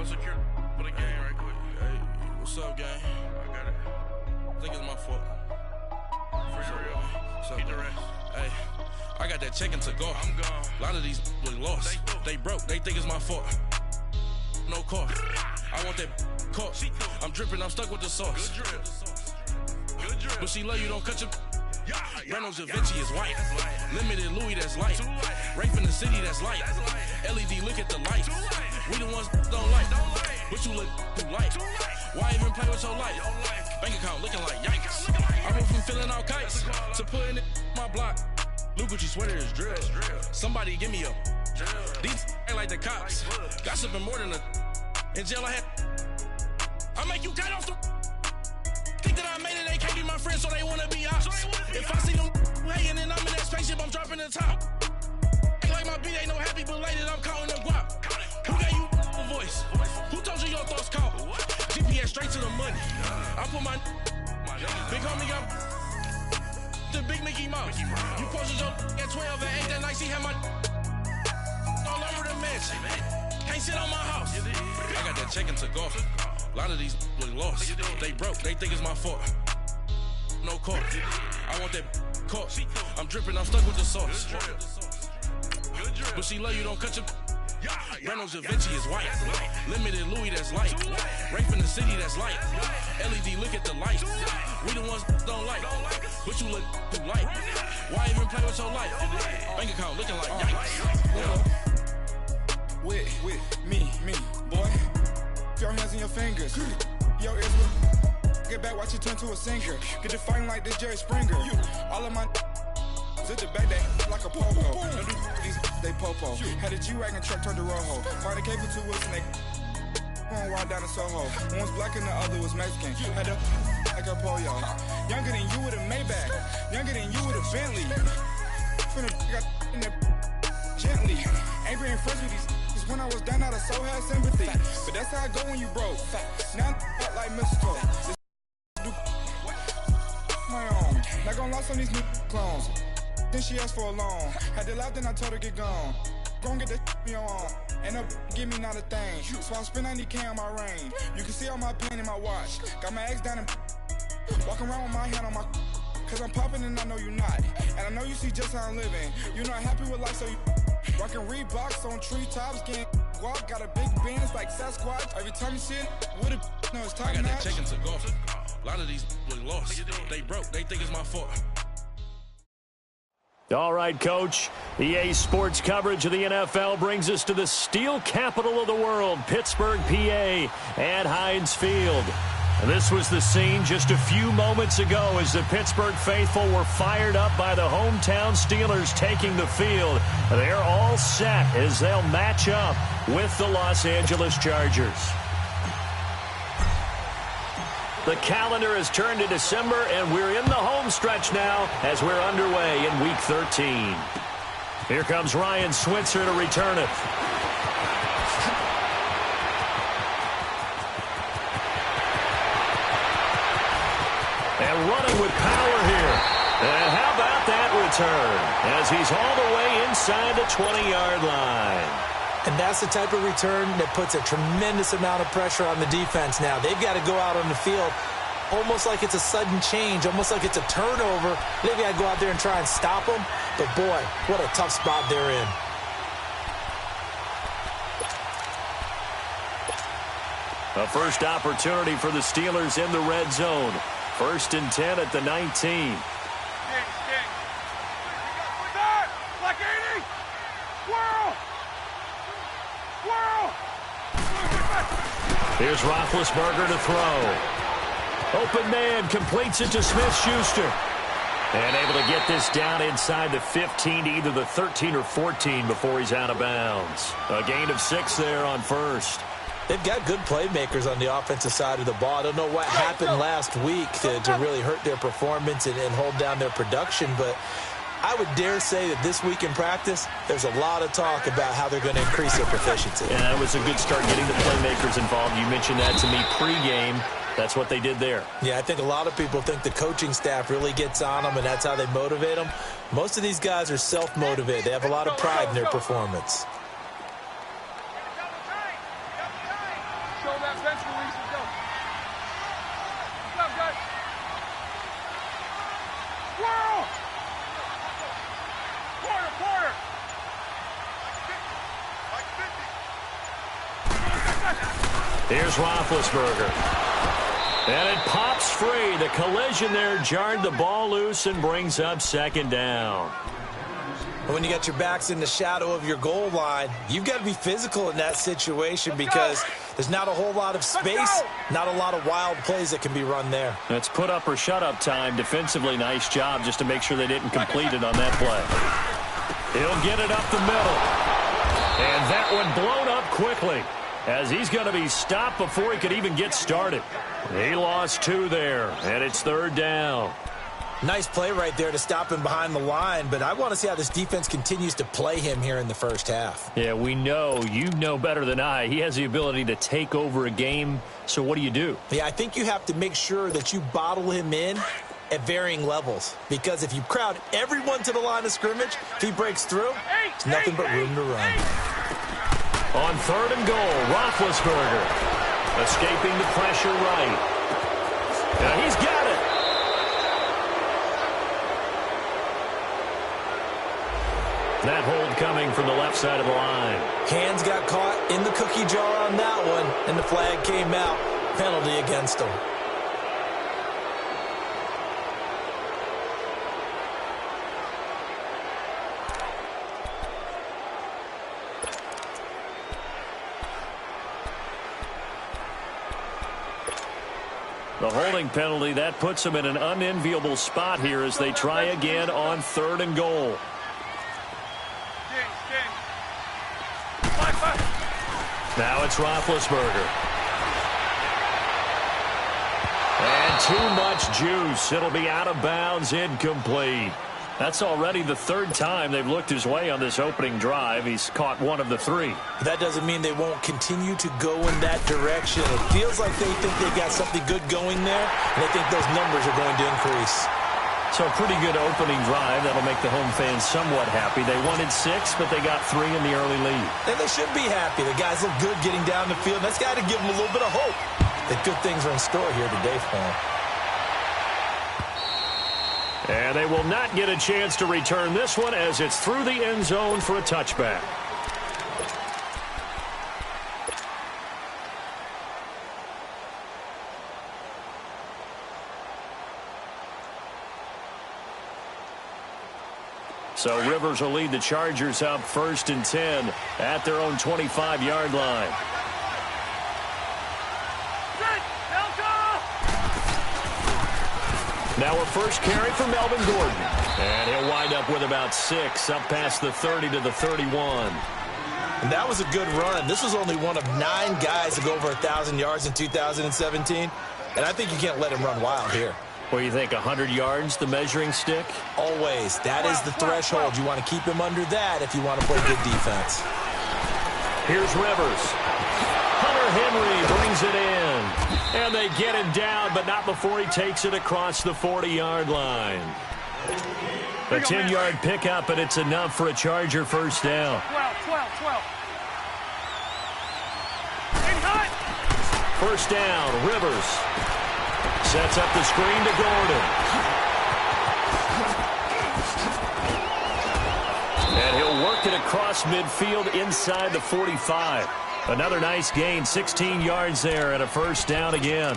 go secure for the game right quick. Hey, what's up, gang? I got it. I think it's my fault. For real. Keep the rest. Hey, I got that check-in to go. I'm gone. A lot of these look lost. They broke. They think it's my fault. No car. I want that car. I'm dripping. I'm stuck with the sauce. Good drip. Good drip. But she love you. Don't cut your. Reynolds Da Vinci is white. Limited Louis, that's light. Rape in the city, that's light. LED, look at the light. We the ones don't like. But you look too light. Why even play with your life? Bank account looking like yikes. I went from filling out kites to putting it in my block. Blue Gucci sweater is drill. Somebody give me a. These ain't like the cops. Gossiping more than a. In jail I had. I make you cut off the. Think that I made it, they can't be my friends, so they wanna be ops. If I see them hating and I'm in that spaceship, I'm dropping the top. Ain't like my beat ain't no happy belated, I'm counting the guap. Who gave you a voice? Who told you your thoughts count? GPS straight to the money. I put my big homie got the big Mickey Mouse. You posted your at 12 and 8 that night, she had my all over the mansion. Can't sit on my house. I got that check-in to go. A lot of these look lost. They broke. They think it's my fault. No car. I want that car. I'm dripping. I'm stuck with the sauce. But she love you. Don't cut your. Reynolds Da Vinci is white. Limited Louis, that's light. Rape in the city, that's light. LED, look at the light. We the ones don't like. But you look too light. Why even play with your life? Bank account looking like yikes. With me, boy. Your hands in your fingers. Your ears will get back, watch you turn to a singer. Get to fighting like this Jerry Springer. All of my at the back, they like a pogo. Don't do these, they popo. Had a G-Wagon truck turned to Rojo. Find a cable 2 wheels and they going wild down in Soho. One was black and the other was Mexican. Had a like a pollo. Younger than you with a Maybach. Younger than you with a Bentley. Finna got in there gently. Ain't being friends with these. When I was down, I so had sympathy. But that's how I go when you broke. Now I'm like mistletoe. My own. Not gonna lie on these new clones. Then she asked for a loan. Had to laugh, then I told her get gone. Gon' get that me on. And up, give me not a thing. So I spend 90K on my range. You can see all my pain in my watch. Got my ex down and walking around with my hand on my. Cause I'm popping and I know you not. And I know you see just how I'm living. You're not happy with life, so you. Rockin' Reeboks on treetops, getting guap, got a big Benz like Sasquatch. Every time you see it, with it, no, it's top I got notch. that check-in to go. A lot of these look lost. They broke. They think it's my fault. All right, Coach. EA Sports coverage of the NFL brings us to the steel capital of the world, Pittsburgh, PA, at Heinz Field. This was the scene just a few moments ago as the Pittsburgh faithful were fired up by the hometown Steelers taking the field. They're all set as they'll match up with the Los Angeles Chargers. The calendar has turned to December, and we're in the home stretch now as we're underway in Week 13. Here comes Ryan Switzer to return it. And running with power here. And how about that return? As he's all the way inside the 20-yard line. And that's the type of return that puts a tremendous amount of pressure on the defense now. They've got to go out on the field almost like it's a sudden change, almost like it's a turnover. They've got to go out there and try and stop them. But, boy, what a tough spot they're in. A first opportunity for the Steelers in the red zone. 1st and 10 at the 19. Here's Roethlisberger to throw. Open man completes it to Smith-Schuster. And able to get this down inside the 15 to either the 13 or 14 before he's out of bounds. A gain of 6 there on first. They've got good playmakers on the offensive side of the ball. I don't know what happened last week to really hurt their performance and hold down their production, but I would dare say that this week in practice, there's a lot of talk about how they're going to increase their proficiency. Yeah, that was a good start getting the playmakers involved. You mentioned that to me pregame. That's what they did there. Yeah, I think a lot of people think the coaching staff really gets on them, and that's how they motivate them. Most of these guys are self-motivated. They have a lot of pride in their performance. Here's Roethlisberger. And it pops free. The collision there jarred the ball loose and brings up second down. When you got your backs in the shadow of your goal line, you've got to be physical in that situation because there's not a whole lot of space, not a lot of wild plays that can be run there. It's put up or shut up time. Defensively, nice job just to make sure they didn't complete it on that play. He'll get it up the middle. And that one blown up quickly as he's going to be stopped before he could even get started. He lost 2 there, and it's third down. Nice play right there to stop him behind the line, but I want to see how this defense continues to play him here in the first half. Yeah, we know. You know better than I. He has the ability to take over a game, so what do? Yeah, I think you have to make sure that you bottle him in at varying levels, because if you crowd everyone to the line of scrimmage, if he breaks through, it's nothing but room to run. On third and goal, Roethlisberger escaping the pressure right. Now he's got it. That hold coming from the left side of the line. Hands got caught in the cookie jar on that one, and the flag came out. Penalty against him. The holding penalty, that puts them in an unenviable spot here as they try again on third and goal. Now it's Roethlisberger. And too much juice. It'll be out of bounds, incomplete. That's already the third time they've looked his way on this opening drive. He's caught 1 of the 3. That doesn't mean they won't continue to go in that direction. It feels like they think they got something good going there, and I think those numbers are going to increase. So a pretty good opening drive. That'll make the home fans somewhat happy. They wanted 6, but they got 3 in the early lead. And they should be happy. The guys look good getting down the field. That's got to give them a little bit of hope that good things are in store here today for them. And they will not get a chance to return this one as it's through the end zone for a touchback. So Rivers will lead the Chargers up 1st and 10 at their own 25-yard line. Now a first carry for Melvin Gordon. And he'll wind up with about 6 up past the 30 to the 31. And that was a good run. This was only one of 9 guys to go over 1,000 yards in 2017. And I think you can't let him run wild here. What do you think, 100 yards, the measuring stick? Always. That is the threshold. You want to keep him under that if you want to play good defense. Here's Rivers. Hunter Henry brings it in. And they get him down, but not before he takes it across the 40-yard line. A 10-yard pickup, and it's enough for a Charger first down. 12. First down, Rivers. Sets up the screen to Gordon. And he'll work it across midfield inside the 45. Another nice gain, 16 yards there and a first down again.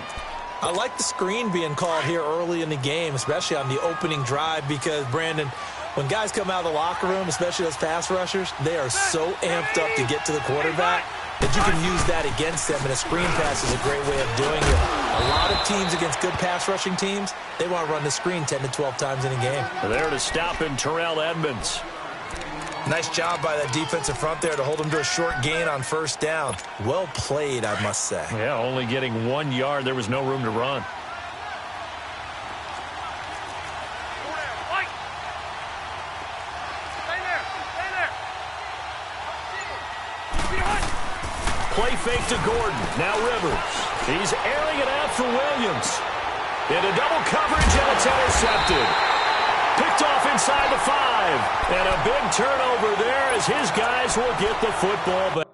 I like the screen being called here early in the game, especially on the opening drive, because, Brandon, when guys come out of the locker room, especially those pass rushers, they are so amped up to get to the quarterback that you can use that against them, and a screen pass is a great way of doing it. A lot of teams against good pass rushing teams, they want to run the screen 10 to 12 times in a game. There to stop him, Terrell Edmonds. Nice job by that defensive front there to hold him to a short gain on first down. Well played, I must say. Yeah, only getting 1 yard. There was no room to run. Play fake to Gordon. Now Rivers. He's airing it out for Williams. Into double coverage, and it's intercepted. Picked off inside the 5. And a big turnover there as his guys will get the football back.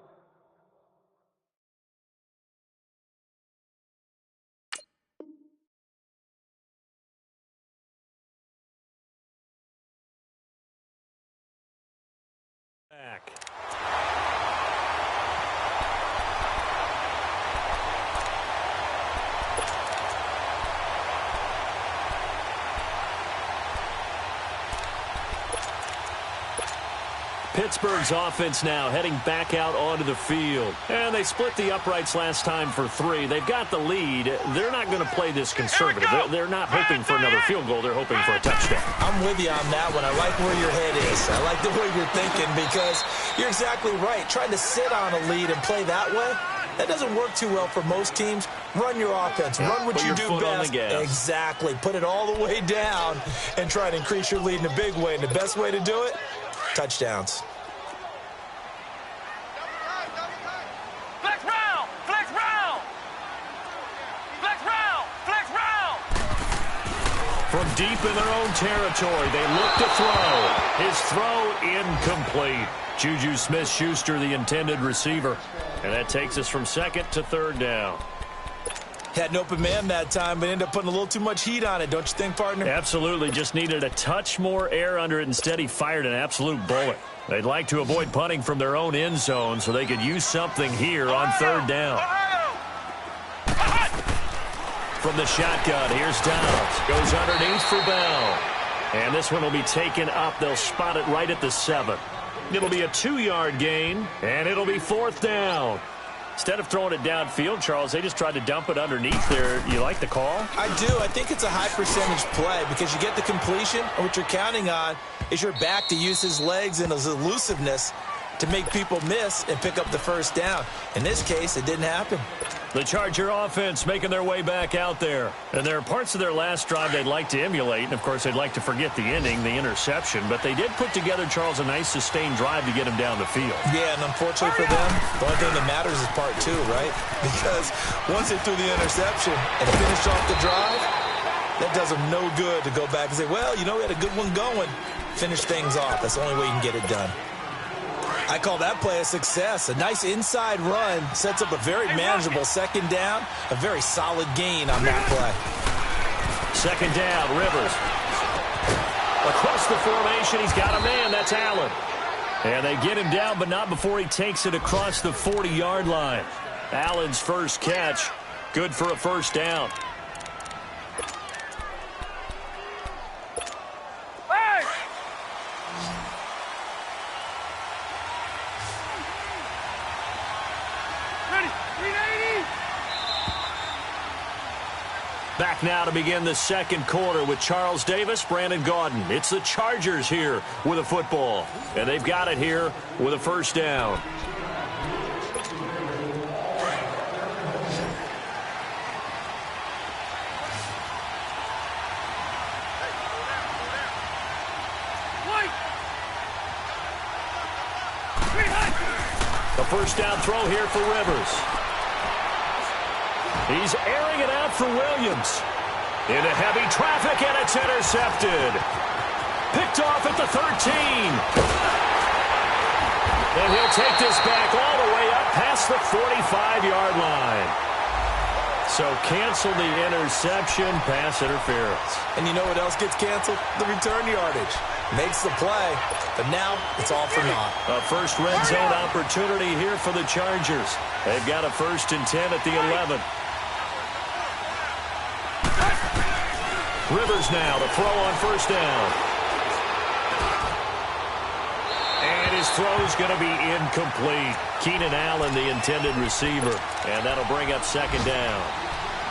Pittsburgh's offense now heading back out onto the field. And they split the uprights last time for 3. They've got the lead. They're not going to play this conservative. They're not hoping for another field goal. They're hoping for a touchdown. I'm with you on that one. I like where your head is. I like the way you're thinking because you're exactly right. Trying to sit on a lead and play that way, that doesn't work too well for most teams. Run your offense. Run what you do best. Exactly. Put it all the way down and try to increase your lead in a big way. And the best way to do it, touchdowns. Flex round! Flex round! Flex round! Flex round! From deep in their own territory, they look to throw. His throw incomplete. Juju Smith-Schuster, the intended receiver. And that takes us from 2nd to 3rd down. Had an open man that time, but ended up putting a little too much heat on it, don't you think, partner? Absolutely. Just needed a touch more air under it. Instead, he fired an absolute bullet. They'd like to avoid punting from their own end zone so they could use something here on 3rd down. From the shotgun, here's Downs. Goes underneath for Bell. And this one will be taken up. They'll spot it right at the 7. It'll be a 2-yard gain, and it'll be 4th down. Instead of throwing it downfield, Charles, they just tried to dump it underneath there. You like the call? I do. I think it's a high percentage play because you get the completion, and what you're counting on is your back to use his legs and his elusiveness to make people miss and pick up the 1st down. In this case, it didn't happen. The Charger offense making their way back out there. And there are parts of their last drive they'd like to emulate. And, of course, they'd like to forget the ending, the interception. But they did put together, Charles, a nice sustained drive to get him down the field. Yeah, and unfortunately for them, the only thing that matters is part 2, right? Because once they threw the interception and finished off the drive, that does them no good to go back and say, well, you know, we had a good one going. Finish things off. That's the only way you can get it done. I call that play a success. A nice inside run sets up a very manageable 2nd down. A very solid gain on that play. 2nd down, Rivers. Across the formation, he's got a man. That's Allen. And they get him down, but not before he takes it across the 40-yard line. Allen's first catch, good for a 1st down. Back now to begin the 2nd quarter with Charles Davis, Brandon Gaudin. It's the Chargers here with a football. And they've got it here with a 1st down. A 1st down throw here for Rivers. He's airing it out for Williams. Into heavy traffic, and it's intercepted. Picked off at the 13. And he'll take this back all the way up past the 45-yard line. So cancel the interception, pass interference. And you know what else gets canceled? The return yardage. Makes the play, but now it's all for naught. A first red zone opportunity here for the Chargers. They've got a 1st and 10 at the 11. Rivers now to throw on 1st down. And his throw's going to be incomplete. Keenan Allen, the intended receiver. And that'll bring up 2nd down.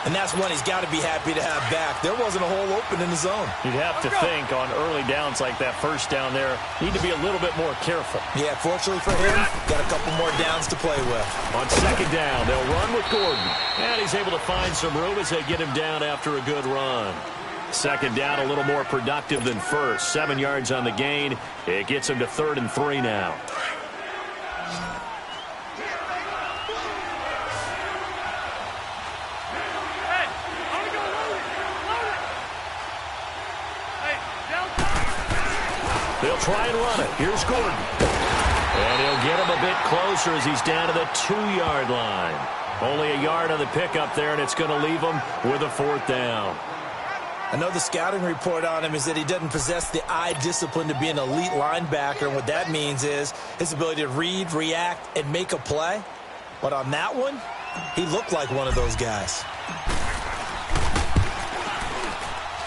And that's one he's got to be happy to have back. There wasn't a hole open in the zone. You'd have to think on early downs like that 1st down there, need to be a little bit more careful. Yeah, fortunately for him, got a couple more downs to play with. On 2nd down, they'll run with Gordon. And he's able to find some room as they get him down after a good run. 2nd down, a little more productive than 1st. 7 yards on the gain. It gets him to 3rd and 3 now. They'll try and run it. Here's Gordon. And he'll get him a bit closer as he's down to the 2-yard line. Only a yard on the pickup there, and it's going to leave him with a 4th down. I know the scouting report on him is that he doesn't possess the eye discipline to be an elite linebacker, and what that means is his ability to read, react, and make a play. But on that one, he looked like one of those guys.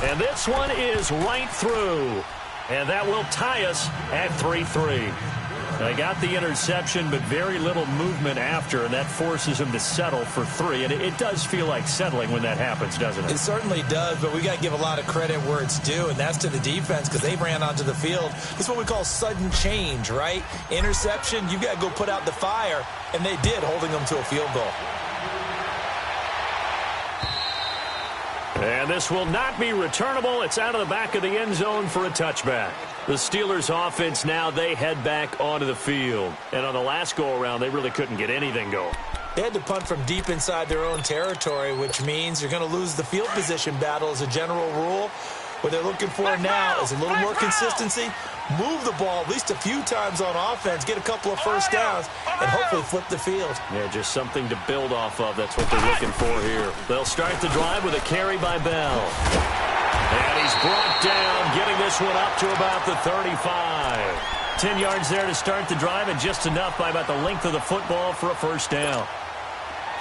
And this one is right through. And that will tie us at 3-3. They got the interception, but very little movement after, and that forces him to settle for 3. And it does feel like settling when that happens, doesn't it? It certainly does, but we got to give a lot of credit where it's due, and that's to the defense because they ran onto the field. This is what we call sudden change, right? Interception, you got to go put out the fire, and they did, holding them to a field goal. And this will not be returnable. It's out of the back of the end zone for a touchback. The Steelers offense now, they head back onto the field. And on the last go-around, they really couldn't get anything going. They had to punt from deep inside their own territory, which means you're going to lose the field position battle as a general rule. What they're looking for now is a little more consistency, move the ball at least a few times on offense, get a couple of first downs, and hopefully flip the field. Yeah, just something to build off of. That's what they're looking for here. They'll start the drive with a carry by Bell. And he's brought down, getting this one up to about the 35. 10 yards there to start the drive, and just enough by about the length of the football for a first down.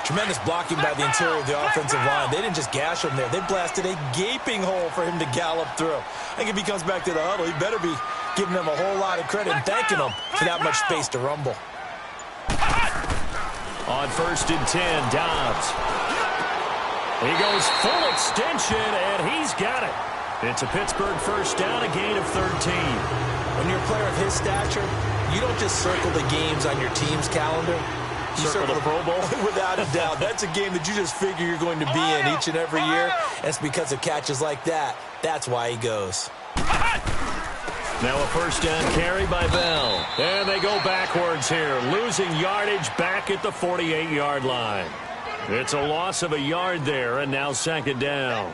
Tremendous blocking by the interior of the offensive line. They didn't just gash him there. They blasted a gaping hole for him to gallop through. I think if he comes back to the huddle, he better be giving them a whole lot of credit and thanking them for that much space to rumble. On 1st and 10, Dobbs. He goes full extension, and he's got it. It's a Pittsburgh first down, a gain of 13. When you're a player of his stature, you don't just circle the games on your team's calendar. You circle the Pro Bowl? Without a doubt. That's a game that you just figure you're going to be in each and every year. And it's because of catches like that. That's why he goes. Now a first down carry by Bell. And they go backwards here, losing yardage back at the 48-yard line. It's a loss of a yard there, and now 2nd down.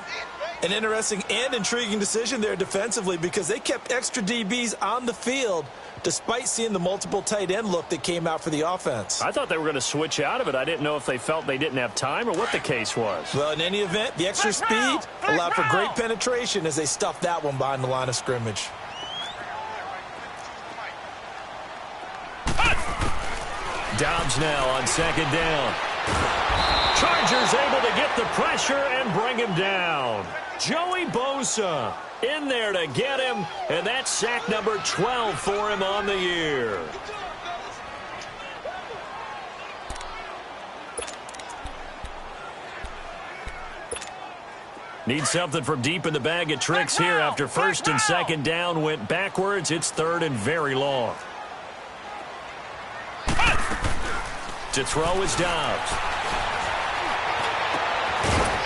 An interesting and intriguing decision there defensively because they kept extra DBs on the field despite seeing the multiple tight end look that came out for the offense. I thought they were going to switch out of it. I didn't know if they felt they didn't have time or what the case was. Well, in any event, the extra speed allowed for great penetration as they stuffed that one behind the line of scrimmage. Dobbs now on 2nd down. Chargers able to get the pressure and bring him down. Joey Bosa in there to get him, and that's sack number 12 for him on the year. Need something from deep in the bag of tricks here after 1st and 2nd down went backwards. It's 3rd and very long. To throw is Dobbs.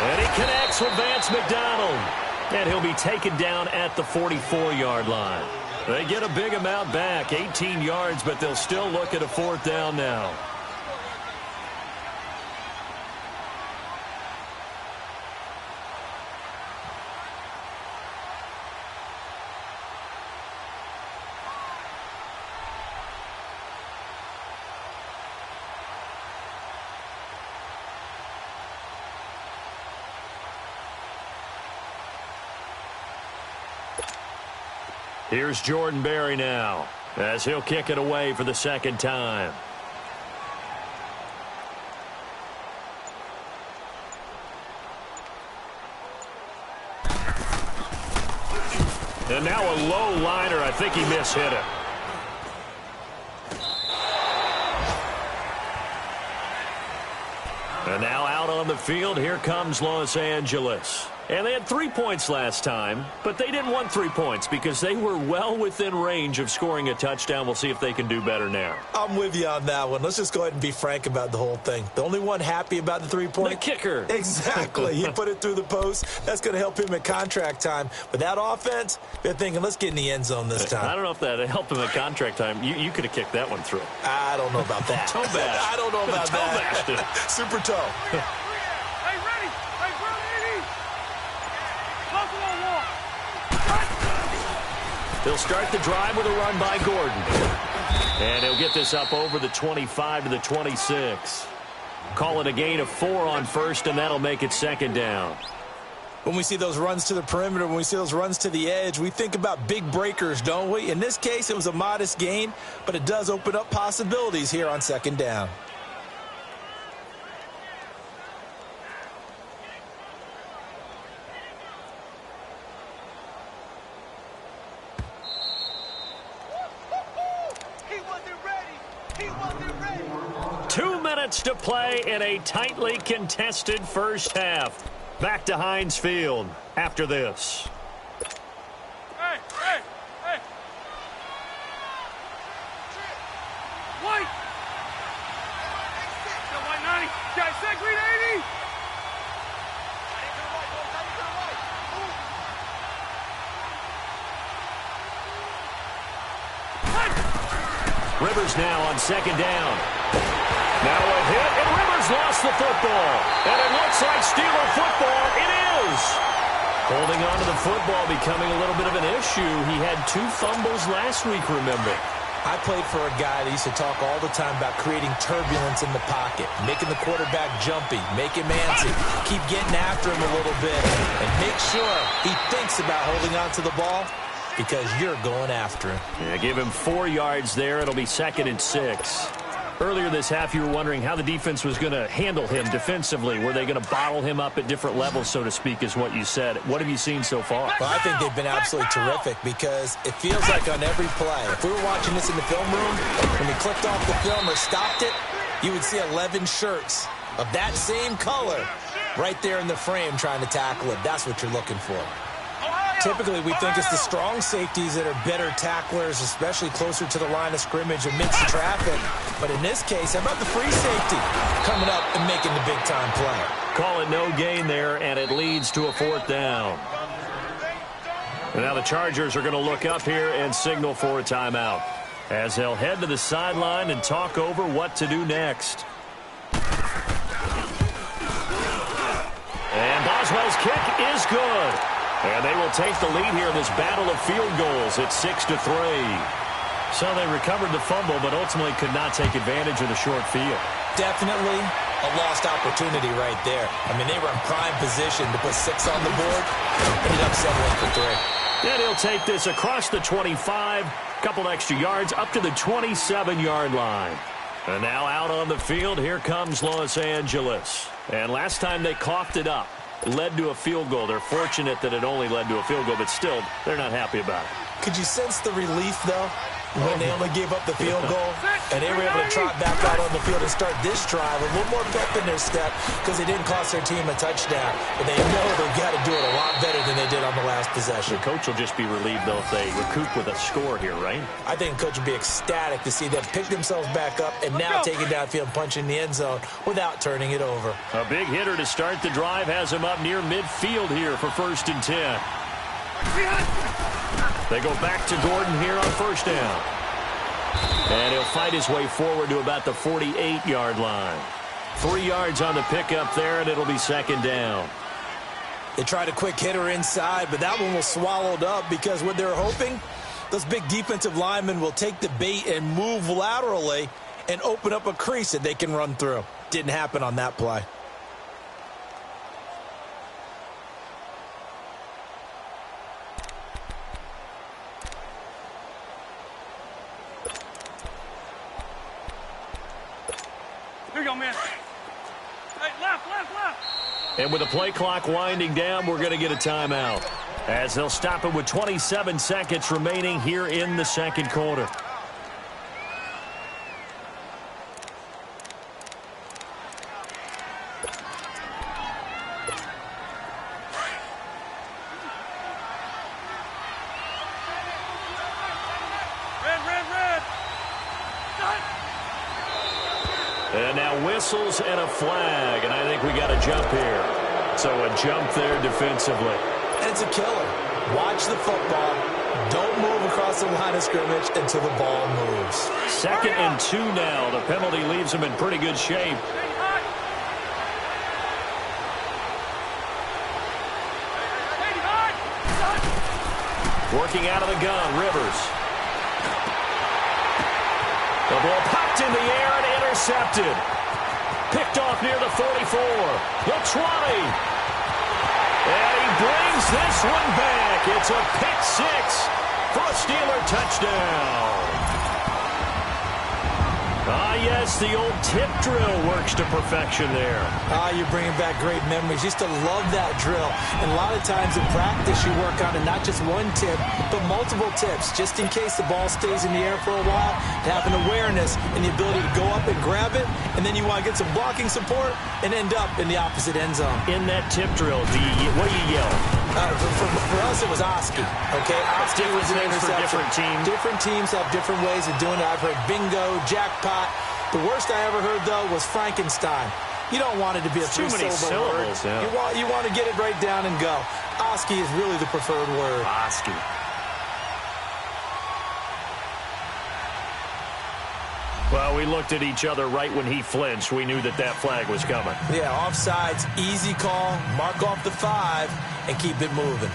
And he connects with Vance McDonald. And he'll be taken down at the 44-yard line. They get a big amount back, 18 yards, but they'll still look at a 4th down now. Here's Jordan Berry now, as he'll kick it away for the 2nd time. And now a low liner. I think he mishit it. And now out on the field, here comes Los Angeles. And they had 3 points last time, but they didn't want 3 points because they were well within range of scoring a touchdown. We'll see if they can do better now. I'm with you on that one. Let's just go ahead and be frank about the whole thing. The only one happy about the 3-point. The kicker. Exactly. He put it through the post. That's going to help him at contract time. But that offense, they're thinking, let's get in the end zone this time. I don't know if that helped him at contract time. You could have kicked that one through. I don't know about that. Toe bash. I don't know about toe that. Bashed it. Super toe. Hey, ready? Hey, ready? They'll start the drive with a run by Gordon. And he'll get this up over the 25 to the 26. Call it a gain of 4 on 1st, and that'll make it 2nd down. When we see those runs to the perimeter, when we see those runs to the edge, we think about big breakers, don't we? In this case, it was a modest gain, but it does open up possibilities here on 2nd down. He wasn't ready. 2 minutes to play in a tightly contested first half. Back to Heinz Field after this. Hey! White! Still white 90. Guys, set green 80! Rivers now on second down. Now a hit, and Rivers lost the football. And it looks like Steeler football. It is. Holding on to the football becoming a little bit of an issue. He had 2 fumbles last week, remember. I played for a guy that used to talk all the time about creating turbulence in the pocket, making the quarterback jumpy, make him antsy, keep getting after him a little bit, and make sure he thinks about holding on to the ball because you're going after him. Yeah, give him 4 yards there. It'll be 2nd and 6. Earlier this half, you were wondering how the defense was going to handle him defensively. Were they going to bottle him up at different levels, so to speak, is what you said. What have you seen so far? Well, I think they've been absolutely terrific because it feels like on every play, if we were watching this in the film room, when he clicked off the film or stopped it, you would see 11 shirts of that same color right there in the frame trying to tackle it. That's what you're looking for. Typically, we think it's the strong safeties that are better tacklers, especially closer to the line of scrimmage amidst traffic. But in this case, how about the free safety coming up and making the big-time play? Call it no gain there, and it leads to a 4th down. And now the Chargers are going to look up here and signal for a timeout as they'll head to the sideline and talk over what to do next. And Boswell's kick is good. And they will take the lead here in this battle of field goals at 6-3. So they recovered the fumble, but ultimately could not take advantage of the short field. Definitely a lost opportunity right there. I mean, they were in prime position to put 6 on the board. Ended up settling for 3. And he'll take this across the 25, couple extra yards, up to the 27-yard line. And now out on the field, here comes Los Angeles. And last time they coughed it up. Led to a field goal. They're fortunate that it only led to a field goal, but still, they're not happy about it. Could you sense the relief, though, when they only gave up the field goal and they were able to trot back out on the field and start this drive with a little more pep in their step because they didn't cost their team a touchdown. But they know they've got to do it a lot better than they did on the last possession. The coach will just be relieved, though, if they recoup with a score here, right? I think the coach will be ecstatic to see them pick themselves back up and now take it downfield and punch in the end zone without turning it over. A big hitter to start the drive has him up near midfield here for 1st and 10. They go back to Gordon here on 1st down. And he'll fight his way forward to about the 48-yard line. 3 yards on the pickup there, and it'll be 2nd down. They tried a quick hitter inside, but that one was swallowed up because what they're hoping, those big defensive linemen will take the bait and move laterally and open up a crease that they can run through. Didn't happen on that play. Here you go, man. Hey, left. And with the play clock winding down, we're going to get a timeout as they'll stop it with 27 seconds remaining here in the 2nd quarter. Red. And now whistles and a flag, and I think we got a jump here. So a jump there defensively. And it's a killer. Watch the football. Don't move across the line of scrimmage until the ball moves. 2nd and 2 now. The penalty leaves him in pretty good shape. Working out of the gun, Rivers. The ball popped in the air and intercepted. Picked off near the 44. The 20. And he brings this one back. It's a pick 6 for a Steeler touchdown. Ah, yes, the old tip drill works to perfection there. Ah, you're bringing back great memories. Used to love that drill. And a lot of times in practice, you work on it, not just one tip, but multiple tips, just in case the ball stays in the air for a while, to have an awareness and the ability to go up and grab it, and then you want to get some blocking support and end up in the opposite end zone. In that tip drill, what do you yell? For us, it was Oski. Okay, Oski was an for interception. different teams. Different teams have different ways of doing it. I've heard bingo, jackpot. The worst I ever heard, though, was Frankenstein. You don't want it to be a three-syllable word. Yeah. You want to get it right down and go. Oski is really the preferred word. Oski. Well, we looked at each other right when he flinched. We knew that that flag was coming. Yeah, offsides, easy call, mark off the 5, and keep it moving.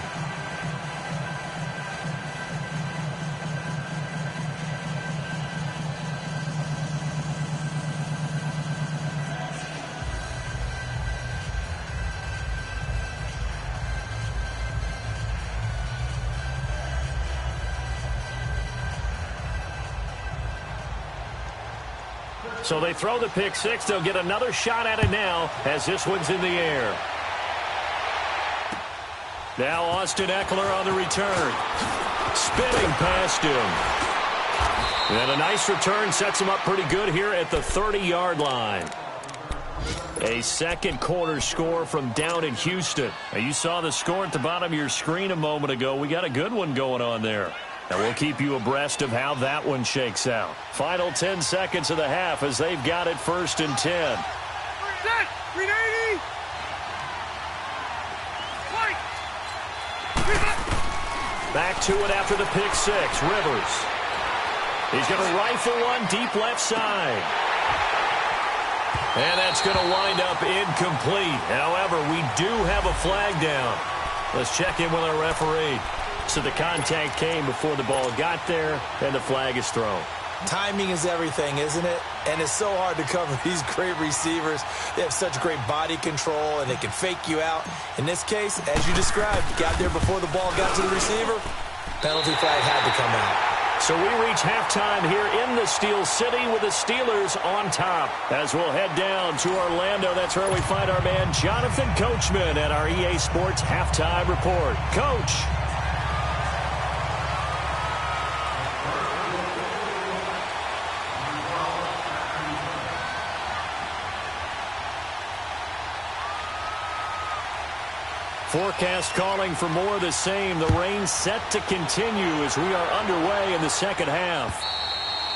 So they throw the pick six. They'll get another shot at it now as this one's in the air. Now Austin Eckler on the return. Spinning past him. And a nice return sets him up pretty good here at the 30-yard line. A second quarter score from down in Houston. Now, you saw the score at the bottom of your screen a moment ago. We got a good one going on there. And we'll keep you abreast of how that one shakes out. Final 10 seconds of the half as they've got it 1st and 10. Set! 380! Back to it after the pick six. Rivers. He's going to rifle one deep left side. And that's going to wind up incomplete. However, we do have a flag down. Let's check in with our referee. So the contact came before the ball got there, and the flag is thrown. Timing is everything, isn't it? And it's so hard to cover these great receivers. They have such great body control, and they can fake you out. In this case, as you described, got there before the ball got to the receiver. Penalty flag had to come out. So we reach halftime here in the Steel City with the Steelers on top. As we'll head down to Orlando, that's where we find our man Jonathan Coachman at our EA Sports Halftime Report. Coach. Forecast calling for more of the same. The rain set to continue as we are underway in the second half.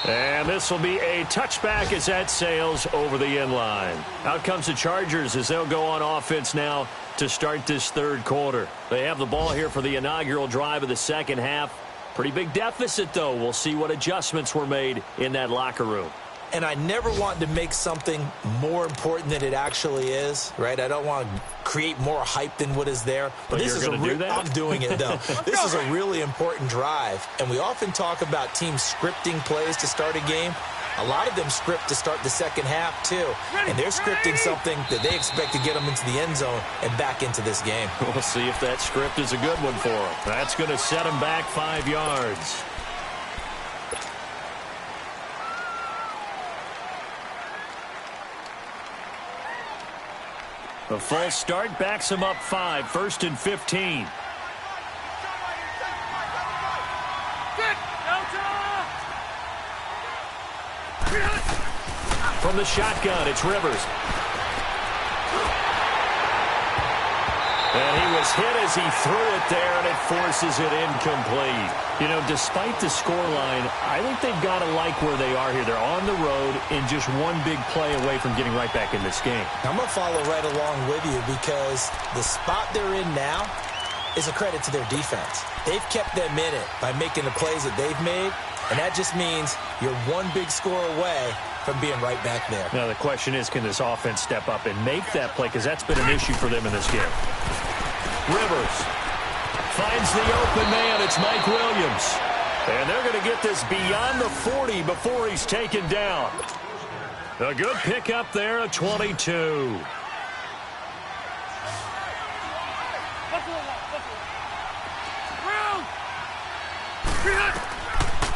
And this will be a touchback as that sails over the end line. Out comes the Chargers as they'll go on offense now to start this third quarter. They have the ball here for the inaugural drive of the second half. Pretty big deficit, though. We'll see what adjustments were made in that locker room. And I never want to make something more important than it actually is, right? I don't want to create more hype than what is there. But this is do that? I'm doing it, though. This is a really important drive. And we often talk about teams scripting plays to start a game. A lot of them script to start the second half, too. And they're scripting something that they expect to get them into the end zone and back into this game. We'll see if that script is a good one for them. That's going to set them back 5 yards. The false start backs him up 5, 1st and 15. From the shotgun, it's Rivers. And he was hit as he threw it there, and it forces it incomplete. You know, despite the scoreline, I think they've got to like where they are here. They're on the road and just one big play away from getting right back in this game. I'm going to follow right along with you because the spot they're in now is a credit to their defense. They've kept them in it by making the plays that they've made, and that just means you're one big score away from being right back there. Now, the question is, can this offense step up and make that play? Because that's been an issue for them in this game. Rivers finds the open man. It's Mike Williams. And they're going to get this beyond the 40 before he's taken down. A good pickup there at 22.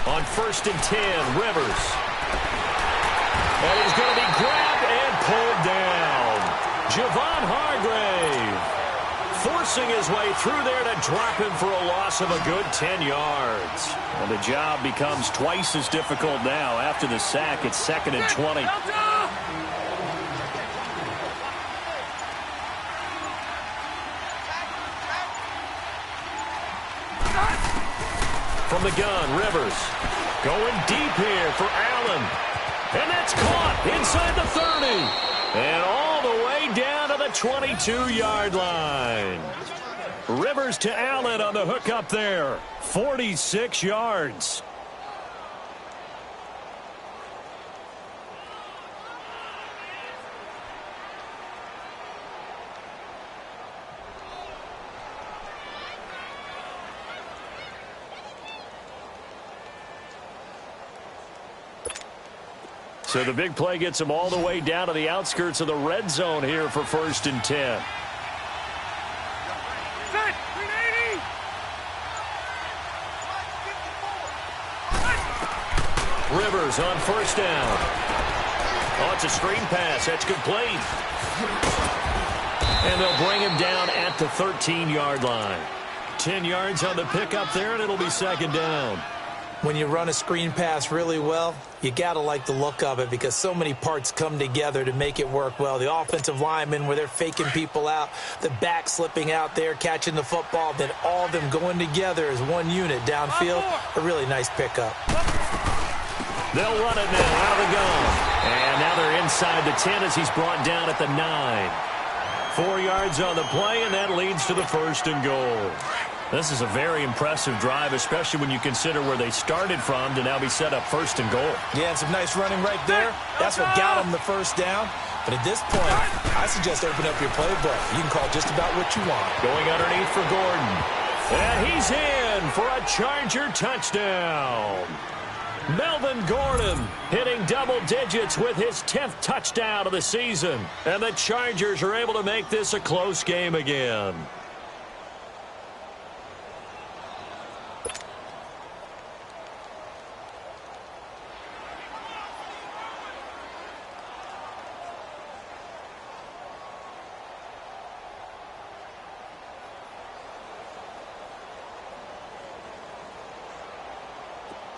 On 1st and 10, Rivers. Javon Hargrave, forcing his way through there to drop him for a loss of a good 10 yards. And the job becomes twice as difficult now. After the sack, it's 2nd and 20. From the gun, Rivers going deep here for Allen. And that's caught inside the 30. And all the way down to the 22-yard line. Rivers to Allen on the hook up there. 46 yards. So the big play gets him all the way down to the outskirts of the red zone here for 1st and 10. Rivers on 1st down. Oh, it's a screen pass. That's complete. And they'll bring him down at the 13-yard line. 10 yards on the pickup there, and it'll be 2nd down. When you run a screen pass really well, you got to like the look of it because so many parts come together to make it work well. The offensive linemen where they're faking people out, the back slipping out there, catching the football, then all of them going together as one unit downfield. A really nice pickup. They'll run it now out of the gun. And now they're inside the 10 as he's brought down at the 9. 4 yards on the play, and that leads to the 1st and goal. This is a very impressive drive, especially when you consider where they started from to now be set up 1st and goal. Yeah, and some nice running right there. That's what got them the 1st down. But at this point, I suggest open up your playbook. You can call just about what you want. Going underneath for Gordon. And he's in for a Charger touchdown. Melvin Gordon hitting double digits with his 10th touchdown of the season. And the Chargers are able to make this a close game again.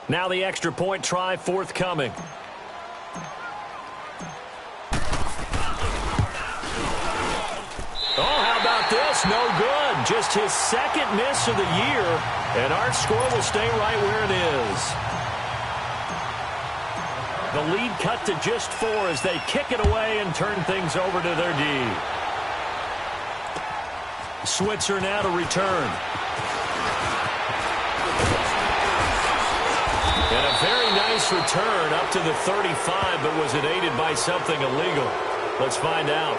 Now the extra point try forthcoming. Oh, how about this? No good. Just his 2nd miss of the year. And our score will stay right where it is. The lead cut to just 4 as they kick it away and turn things over to their D. Switzer now to return. And a very nice return up to the 35, but was it aided by something illegal? Let's find out.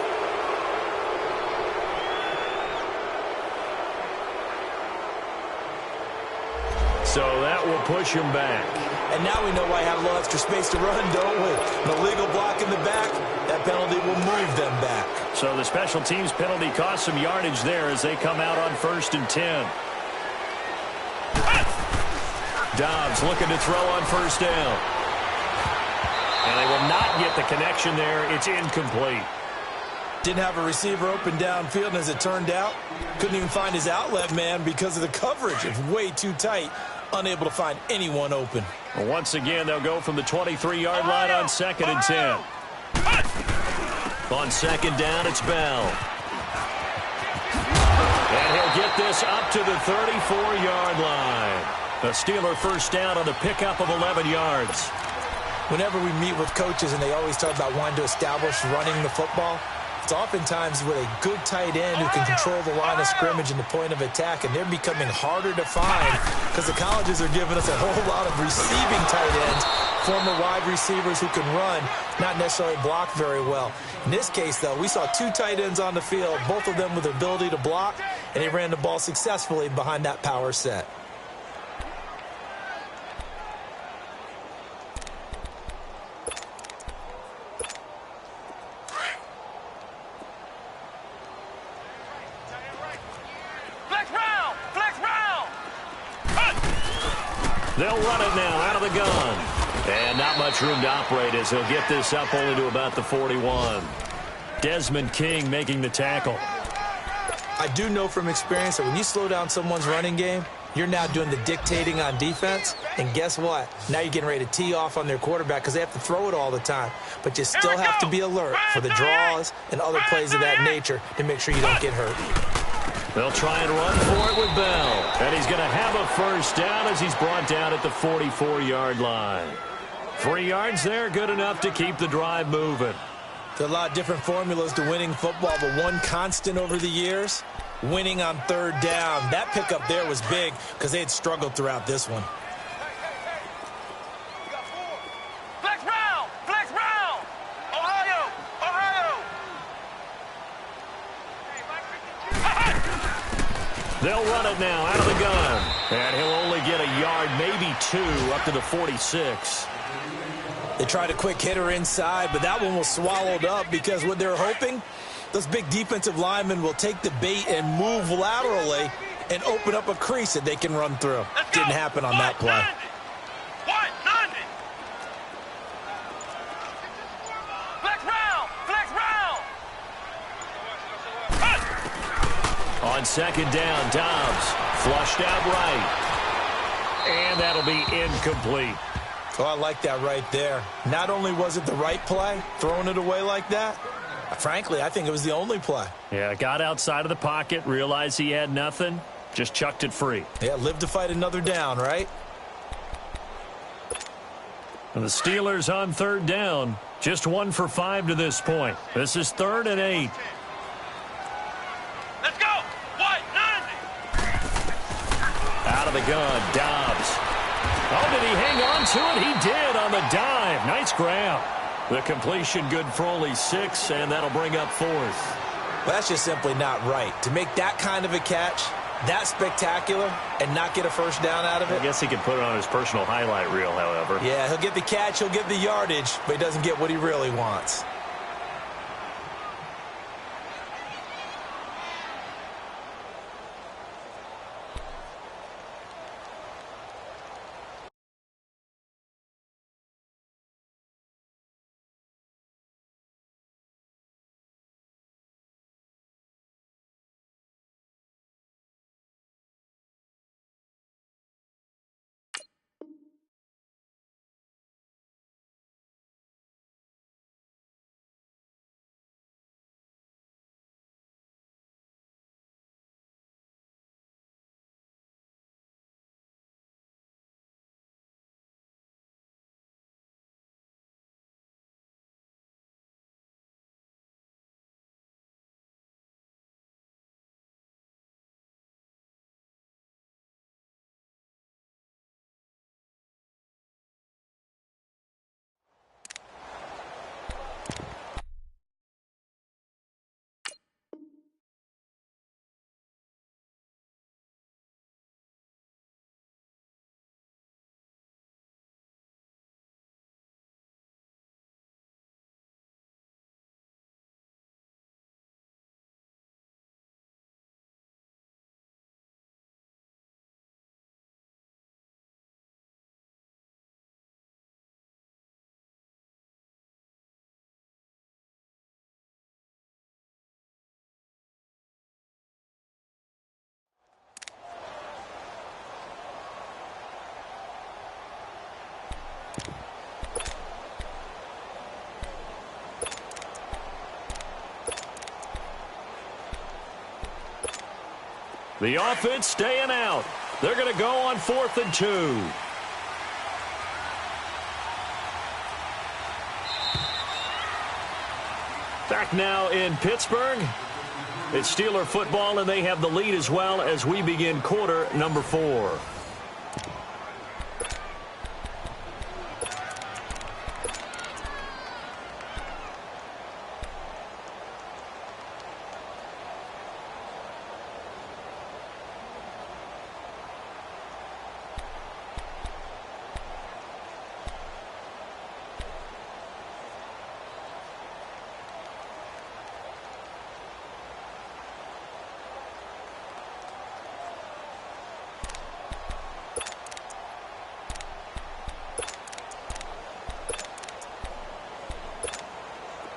So that will push him back. And now we know why I have a little extra space to run, don't we? An illegal block in the back, that penalty will move them back. So the special teams penalty cost some yardage there as they come out on 1st and 10. Dobbs looking to throw on 1st down. And they will not get the connection there. It's incomplete. Didn't have a receiver open downfield, and as it turned out, couldn't even find his outlet man because of the coverage. It's way too tight, unable to find anyone open. Well, once again, they'll go from the 23-yard line on 2nd and 10. On 2nd down, it's Bell. And he'll get this up to the 34-yard line. A Steeler 1st down on the pickup of 11 yards. Whenever we meet with coaches and they always talk about wanting to establish running the football, it's oftentimes with a good tight end who can control the line of scrimmage and the point of attack, and they're becoming harder to find because the colleges are giving us a whole lot of receiving tight ends, former wide receivers who can run, not necessarily block very well. In this case, though, we saw 2 tight ends on the field, both of them with the ability to block, and they ran the ball successfully behind that power set. They'll run it now out of the gun. And not much room to operate as he'll get this up only to about the 41. Desmond King making the tackle. I do know from experience that when you slow down someone's running game, you're now doing the dictating on defense. And guess what? Now you're getting ready to tee off on their quarterback because they have to throw it all the time. But you still have to be alert for the draws and other plays of that nature to make sure you don't get hurt. They'll try and run for it with Bell. And he's going to have a first down as he's brought down at the 44-yard line. 3 yards there, good enough to keep the drive moving. There's a lot of different formulas to winning football, but one constant over the years, winning on third down. That pickup there was big because they had struggled throughout this one. Flex round! Flex round! Ohio! Ohio! They'll run it now out of the gun. And he'll only get a yard, maybe 2, up to the 46. They tried a quick hitter inside, but that one was swallowed up because what they're hoping, those big defensive linemen will take the bait and move laterally and open up a crease that they can run through. Didn't happen on that play. Flex round! Flex round! On second down, Dobbs flushed out right. And that'll be incomplete. Oh, I like that right there. Not only was it the right play, throwing it away like that, frankly, I think it was the only play. Yeah, got outside of the pocket, realized he had nothing, just chucked it free. Yeah, live to fight another down, right? And the Steelers on third down, just 1 for 5 to this point. This is 3rd and 8. Let's go! White, 90! Out of the gun, Dobbs. Oh, did he hang on to it? He did on the dive. Nice grab. The completion good for only 6, and that'll bring up 4th. Well, that's just simply not right. To make that kind of a catch, that spectacular, and not get a first down out of it. I guess he could put it on his personal highlight reel, however. Yeah, he'll get the catch, he'll get the yardage, but he doesn't get what he really wants. The offense staying out. They're going to go on 4th and 2. Back now in Pittsburgh. It's Steeler football, and they have the lead as well as we begin quarter number 4.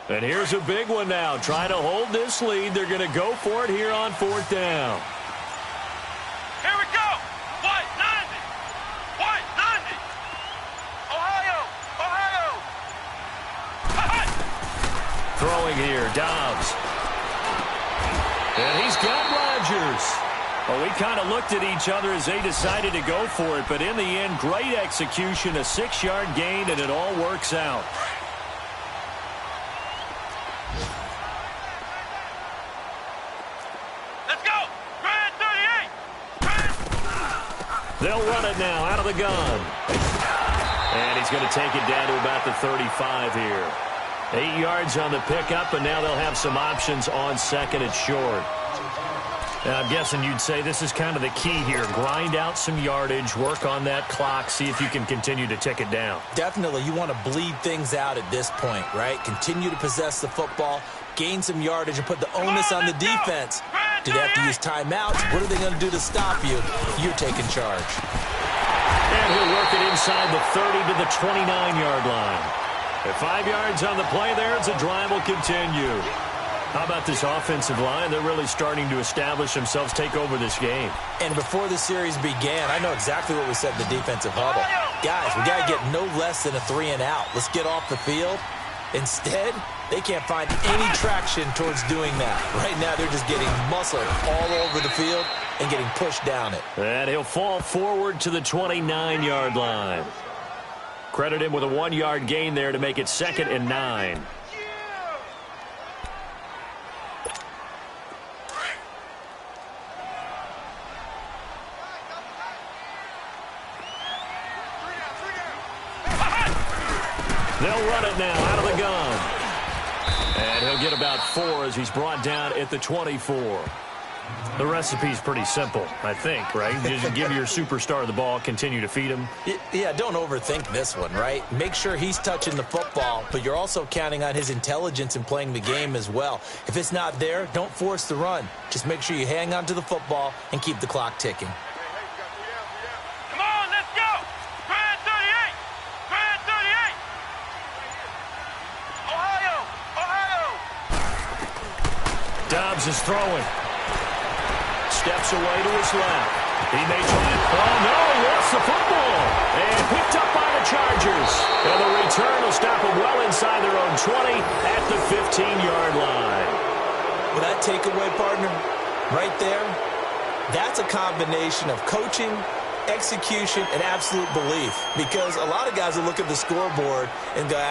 And here's a big one now. Trying to hold this lead. They're going to go for it here on 4th down. Here we go. White 90. White 90. Ohio. Ohio. Throwing here, Dobbs. And he's got Rodgers. Well, we kind of looked at each other as they decided to go for it, but in the end, great execution, a 6-yard gain, and it all works out. Let's go. Grand 38. They'll run it now out of the gun. And he's going to take it down to about the 35 here. 8 yards on the pickup, and now they'll have some options on 2nd and short. Now, I'm guessing you'd say this is kind of the key here. Grind out some yardage, work on that clock, see if you can continue to tick it down. Definitely, you want to bleed things out at this point, right? Continue to possess the football, gain some yardage, and put the onus on the defense. Do they have to use timeouts? What are they going to do to stop you? You're taking charge. And he'll work it inside the 30 to the 29-yard line. At 5 yards on the play there, as the drive will continue. How about this offensive line? They're really starting to establish themselves, take over this game. And before the series began, I know exactly what we said in the defensive huddle. Guys, we got to get no less than a 3-and-out. Let's get off the field. Instead, they can't find any traction towards doing that. Right now, they're just getting muscled all over the field and getting pushed down it. And he'll fall forward to the 29-yard line. Credit him with a 1-yard gain there to make it 2nd and 9. They'll run it now out of the gun. And he'll get about 4 as he's brought down at the 24. The recipe's pretty simple, I think, right? Just give your superstar the ball, continue to feed him. Yeah, don't overthink this one, right? Make sure he's touching the football, but you're also counting on his intelligence in playing the game as well. If it's not there, don't force the run. Just make sure you hang on to the football and keep the clock ticking. Come on, let's go. Grand 38. Grand 38. Ohio. Ohio. Dobbs is throwing. Steps away to his left. He may try it. Oh, no, he lost the football. And picked up by the Chargers. And the return will stop him well inside their own 20 at the 15-yard line. Well, that takeaway, partner, right there, that's a combination of coaching, execution, and absolute belief. Because a lot of guys will look at the scoreboard and go,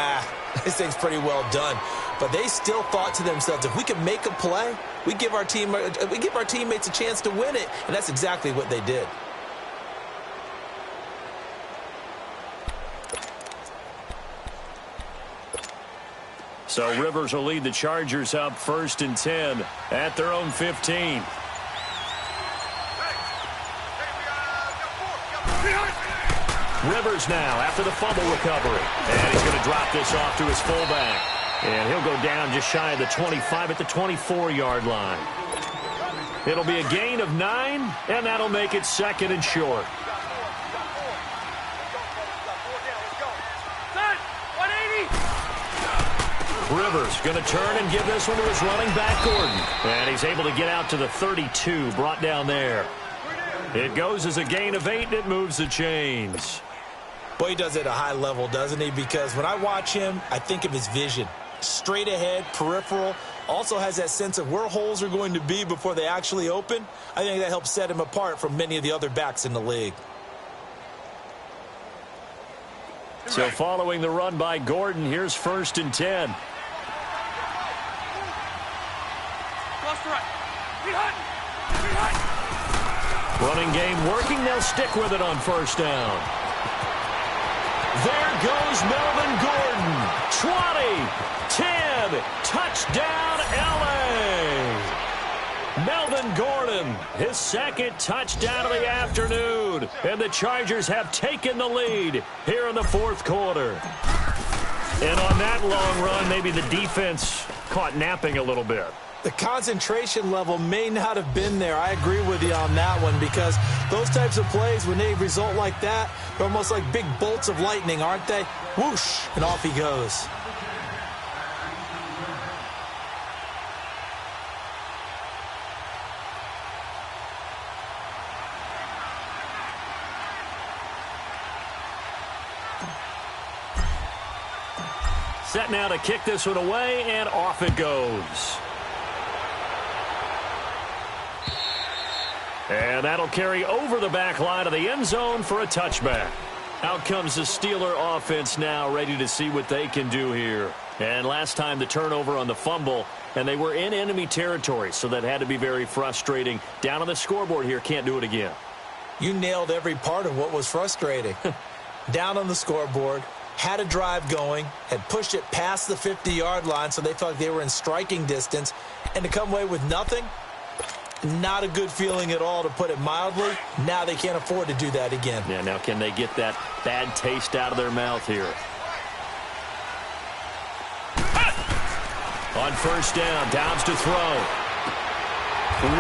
this thing's pretty well done. But they still thought to themselves, if we can make a play, we give our teammates a chance to win it. And that's exactly what they did. So Rivers will lead the Chargers up 1st and 10 at their own 15. Rivers now after the fumble recovery. And he's going to drop this off to his fullback. And he'll go down just shy of the 25 at the 24-yard line. It'll be a gain of 9, and that'll make it 2nd and short. Rivers going to turn and give this one to his running back, Gordon. And he's able to get out to the 32, brought down there. It goes as a gain of 8, and it moves the chains. Boy, he does it at a high level, doesn't he? Because when I watch him, I think of his vision. Straight ahead, peripheral, also has that sense of where holes are going to be before they actually open. I think that helps set him apart from many of the other backs in the league. So following the run by Gordon, here's 1st and 10. Running game working. They'll stick with it on 1st down. There goes Melvin Gordon. 20, 10, touchdown LA. Melvin Gordon, his 2nd touchdown of the afternoon. And the Chargers have taken the lead here in the 4th quarter. And on that long run, maybe the defense caught napping a little bit. The concentration level may not have been there. I agree with you on that one, because those types of plays, when they result like that, they're almost like big bolts of lightning, aren't they? Whoosh, and off he goes. set now to kick this one away, and off it goes. And that'll carry over the back line of the end zone for a touchback. Out comes the Steeler offense now, ready to see what they can do here. And last time the turnover on the fumble, and they were in enemy territory, so that had to be very frustrating. Down on the scoreboard here, can't do it again. You nailed every part of what was frustrating. Down on the scoreboard, had a drive going, had pushed it past the 50-yard line, so they felt like they were in striking distance, and to come away with nothing, not a good feeling at all, to put it mildly. Now they can't afford to do that again. Yeah, now can they get that bad taste out of their mouth here? On first down, Dobbs to throw.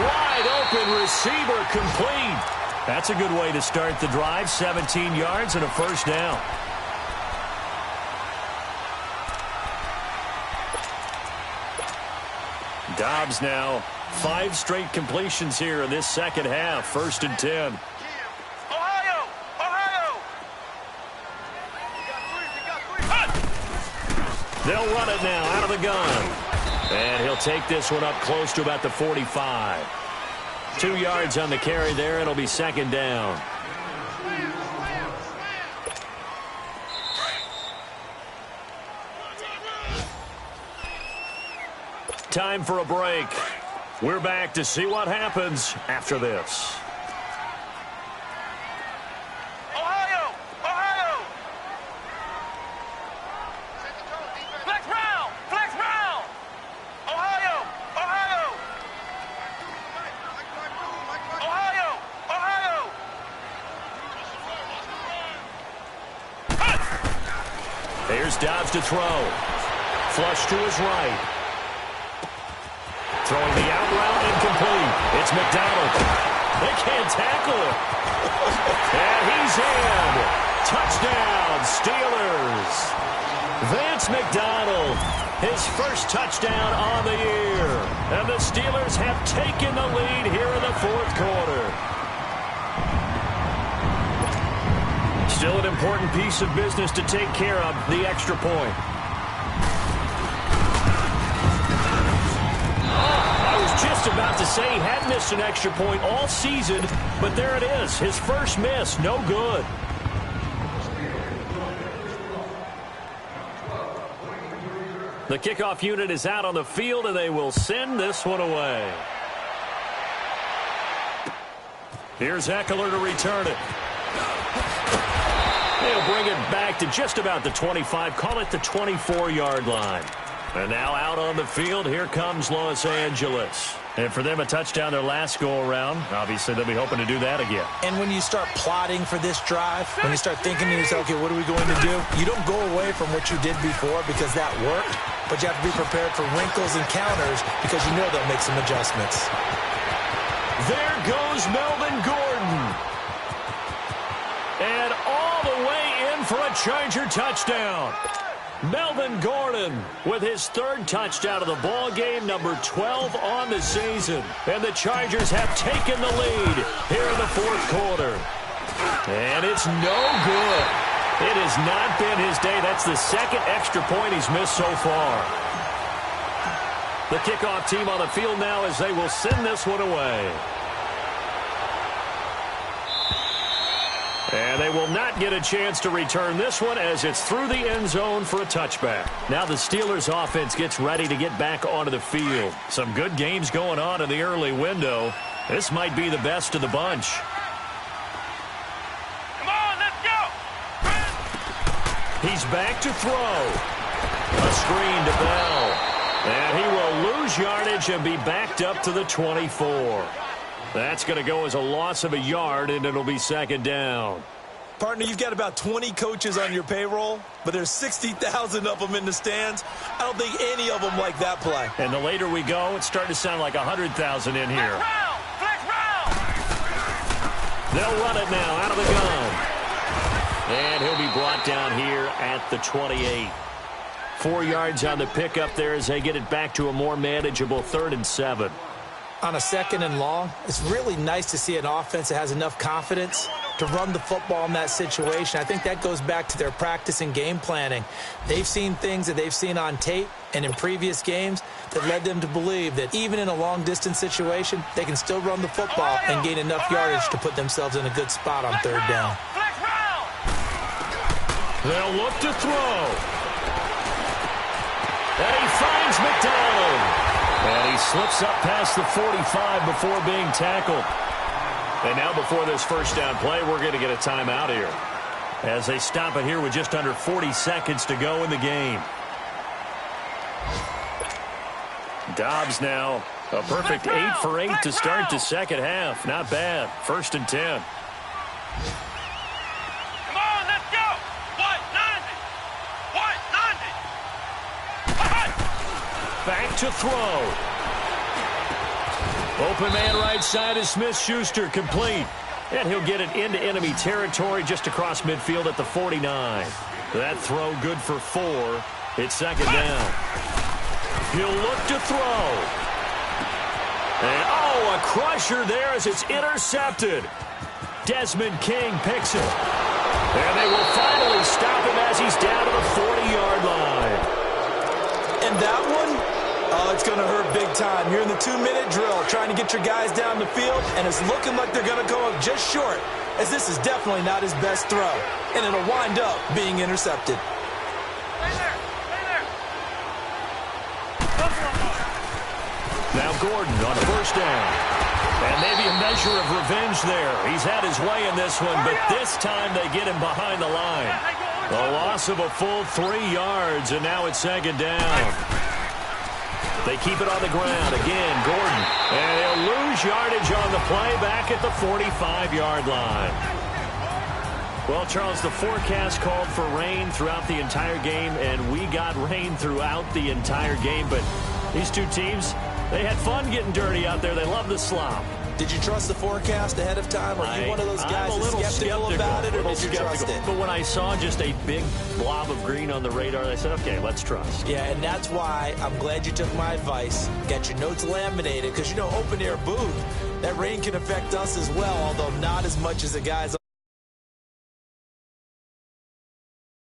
Wide open receiver, complete. That's a good way to start the drive. 17 yards and a first down. Dobbs now 5 straight completions here in this second half. 1st and 10. Ohio! Ohio! They'll run it now out of the gun. And he'll take this one up close to about the 45. 2 yards on the carry there. It'll be second down. Time for a break. We're back to see what happens after this. Ohio! Ohio! Flex round! Flex round! Ohio! Ohio! Ohio! Ohio! Here's Dobbs to throw. Flush to his right. Throwing the out route, incomplete. It's McDonald. They can't tackle him. And he's in. Touchdown, Steelers. Vance McDonald, his first touchdown on the year. And the Steelers have taken the lead here in the 4th quarter. Still an important piece of business to take care of, the extra point. Just about to say he had missed an extra point all season, but there it is. His first miss, no good. The kickoff unit is out on the field, and they will send this one away. Here's Eckler to return it. They'll bring it back to just about the 25, call it the 24-yard line. And now out on the field, here comes Los Angeles. And for them, a touchdown their last go-around. Obviously, they'll be hoping to do that again. And when you start plotting for this drive, when you start thinking to yourself, okay, what are we going to do? You don't go away from what you did before because that worked, but you have to be prepared for wrinkles and counters because you know they'll make some adjustments. There goes Melvin Gordon. And all the way in for a Charger touchdown. Melvin Gordon with his 3rd touchdown of the ball game, number 12 on the season. And the Chargers have taken the lead here in the 4th quarter. And it's no good. It has not been his day. That's the 2nd extra point he's missed so far. The kickoff team on the field now as they will send this one away. And they will not get a chance to return this one as it's through the end zone for a touchback. Now the Steelers offense gets ready to get back onto the field. Some good games going on in the early window. This might be the best of the bunch. Come on, let's go! He's back to throw. A screen to Bell. And he will lose yardage and be backed up to the 24. That's going to go as a loss of a yard, and it'll be second down. Partner, you've got about 20 coaches on your payroll, but there's 60,000 of them in the stands. I don't think any of them like that play. And the later we go, it's starting to sound like 100,000 in here. Flex round! They'll run it now out of the gun. And he'll be brought down here at the 28. 4 yards on the pickup there as they get it back to a more manageable 3rd and 7. On a 2nd and long, it's really nice to see an offense that has enough confidence to run the football in that situation. I think that goes back to their practice and game planning. They've seen things that they've seen on tape and in previous games that led them to believe that even in a long-distance situation, they can still run the football and gain enough yardage to put themselves in a good spot on third down. They'll look to throw. And he finds McDonald. And he slips up past the 45 before being tackled. And now before this first down play, we're going to get a timeout here, as they stop it here with just under 40 seconds to go in the game. Dobbs now a perfect 8 for 8 to start the second half. Not bad. 1st and 10. Come on, let's go. 190. Back to throw. Open man right side is Smith-Schuster, complete. And he'll get it into enemy territory just across midfield at the 49. That throw good for 4. It's second down. He'll look to throw. And, a crusher there as it's intercepted. Desmond King picks it. And they will finally stop him as he's down to the 40-yard line. And that one, it's going to hurt big time. You're in the 2-minute drill trying to get your guys down the field, and it's looking like they're going to go up just short, as this is definitely not his best throw. And it'll wind up being intercepted. Now Gordon on first down. And maybe a measure of revenge there. He's had his way in this one, but this time they get him behind the line. A loss of a full 3 yards, and now it's second down. They keep it on the ground. Again, Gordon. And they'll lose yardage on the play back at the 45-yard line. Well, Charles, the forecast called for rain throughout the entire game, and we got rain throughout the entire game. But these two teams, they had fun getting dirty out there. They love the slop. Did you trust the forecast ahead of time? Are you one of those guys that's skeptical about it, or did you trust it? But when I saw just a big blob of green on the radar, I said, okay, let's trust. Yeah, and that's why I'm glad you took my advice. Got your notes laminated, because, open-air booth, that rain can affect us as well, although not as much as the guys